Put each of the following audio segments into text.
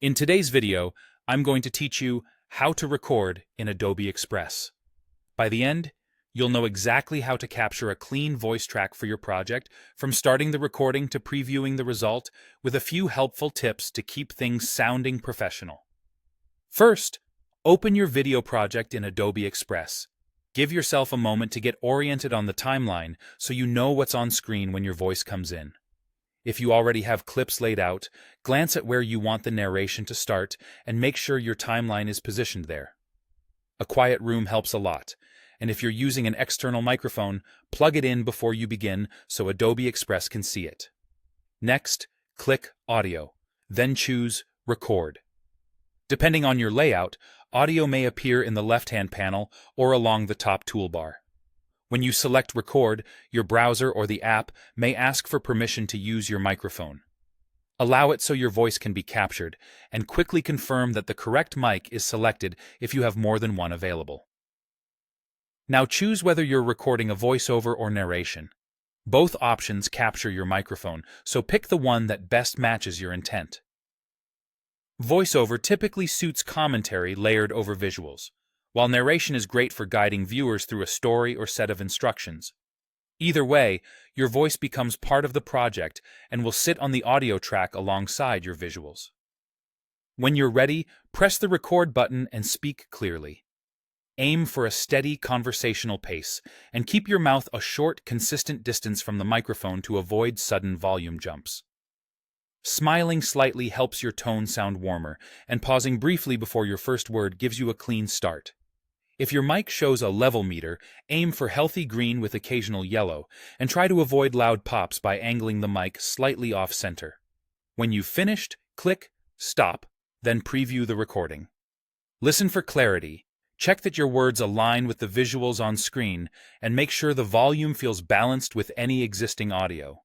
In today's video, I'm going to teach you how to record in Adobe Express. By the end, you'll know exactly how to capture a clean voice track for your project, from starting the recording to previewing the result, with a few helpful tips to keep things sounding professional. First, open your video project in Adobe Express. Give yourself a moment to get oriented on the timeline so you know what's on screen when your voice comes in. If you already have clips laid out, glance at where you want the narration to start and make sure your timeline is positioned there. A quiet room helps a lot, and if you're using an external microphone, plug it in before you begin so Adobe Express can see it. Next, click Audio, then choose Record. Depending on your layout, audio may appear in the left-hand panel or along the top toolbar. When you select Record, your browser or the app may ask for permission to use your microphone. Allow it so your voice can be captured, and quickly confirm that the correct mic is selected if you have more than one available. Now choose whether you're recording a voiceover or narration. Both options capture your microphone, so pick the one that best matches your intent. Voiceover typically suits commentary layered over visuals, while narration is great for guiding viewers through a story or set of instructions. Either way, your voice becomes part of the project and will sit on the audio track alongside your visuals. When you're ready, press the record button and speak clearly. Aim for a steady conversational pace, and keep your mouth a short, consistent distance from the microphone to avoid sudden volume jumps. Smiling slightly helps your tone sound warmer, and pausing briefly before your first word gives you a clean start. If your mic shows a level meter, aim for healthy green with occasional yellow, and try to avoid loud pops by angling the mic slightly off-center. When you've finished, click Stop, then preview the recording. Listen for clarity, check that your words align with the visuals on screen, and make sure the volume feels balanced with any existing audio.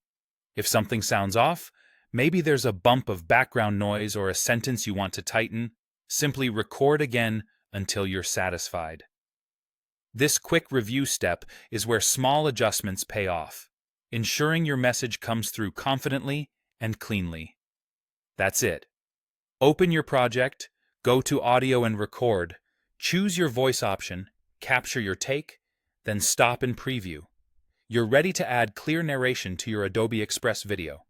If something sounds off, maybe there's a bump of background noise or a sentence you want to tighten, simply record again until you're satisfied. This quick review step is where small adjustments pay off, ensuring your message comes through confidently and cleanly. That's it. Open your project, go to Audio and Record, choose your voice option, capture your take, then stop and preview. You're ready to add clear narration to your Adobe Express video.